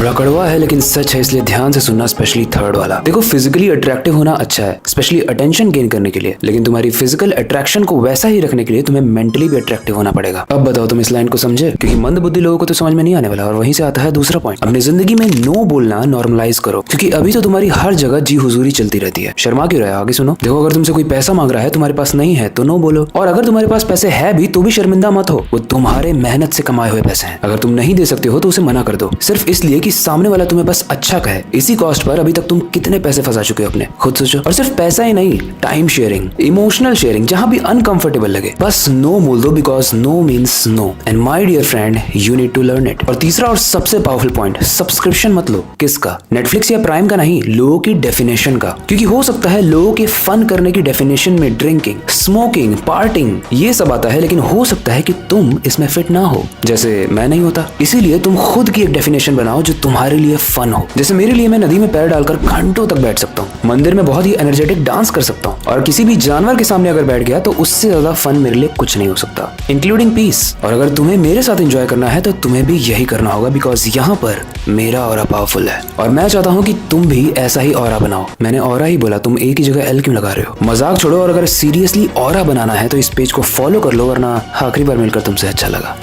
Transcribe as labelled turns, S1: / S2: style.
S1: थोड़ा कड़वा है लेकिन सच है, इसलिए ध्यान से सुनना, स्पेशली थर्ड वाला। देखो, फिजिकली अट्रैक्टिव होना अच्छा है, स्पेशली अटेंशन गेन करने के लिए, लेकिन तुम्हारी फिजिकल अट्रैक्शन को वैसा ही रखने के लिए तुम्हें मेंटली भी अट्रैक्टिव होना पड़ेगा। अब बताओ तुम इस लाइन को समझे? क्योंकि मंद बुद्धि लोगों को तो समझ में नहीं आने वाला। और वहीं से आता है दूसरा पॉइंट, अपनी जिंदगी में नो बोलना नॉर्मलाइज करो, क्योंकि अभी तो तुम्हारी हर जगह जी हुजूरी चलती रहती है। शर्मा क्यों रहे हो? आगे सुनो। देखो, अगर तुमसे कोई पैसा मांग रहा है, तुम्हारे पास नहीं है तो नो बोलो, और अगर तुम्हारे पास पैसे है भी तो भी शर्मिंदा मत हो, वो तुम्हारे मेहनत से कमाए हुए पैसे हैं। अगर तुम नहीं दे सकते हो तो उसे मना कर दो, सिर्फ इसलिए कि सामने वाला तुम्हें बस अच्छा कहे। इसी कॉस्ट पर अभी तक तुम कितने पैसे फंसा चुके हो अपने, खुद सोचो। और सिर्फ पैसा ही नहीं, टाइम शेयरिंग, इमोशनल शेयरिंग, जहां भी अनकंफर्टेबल लगे बस नो बोल दो, because no means no, and my dear friend you need to learn it. और तीसरा और सबसे पावरफुल पॉइंट, सब्सक्रिप्शन मत लो। किसका? नेटफ्लिक्स या प्राइम का नहीं, लोगों की डेफिनेशन का। क्योंकि हो सकता है लोगों के फन करने की डेफिनेशन में ड्रिंकिंग, स्मोकिंग, पार्टिंग ये सब आता है, लेकिन हो सकता है कि तुम इसमें फिट ना हो, जैसे मैं नहीं होता। इसीलिए तुम खुद की एक डेफिनेशन बनाओ जो तुम्हारे लिए फन हो। जैसे मेरे लिए मैं नदी में पैर डालकर घंटों तक बैठ सकता हूँ, मंदिर में बहुत ही एनर्जेटिक डांस कर सकता हूँ, और किसी भी जानवर के सामने अगर बैठ गया तो उससे ज्यादा फन मेरे लिए कुछ नहीं हो सकता, इंक्लूडिंग पीस। और अगर तुम्हें मेरे साथ एंजॉय करना है तो तुम्हें भी यही करना होगा, बिकॉज यहाँ पर मेरा ऑरा पावरफुल है, और मैं चाहता हूँ कि तुम भी ऐसा ही ऑरा बनाओ। मैंने ऑरा ही बोला, तुम एक ही जगह एल क्यों लगा रहे हो? मजाक छोड़ो, और अगर सीरियसली ऑरा बनाना है तो इस पेज को फॉलो कर लो, वरना आखिरी बार मिलकर तुमसे अच्छा लगा।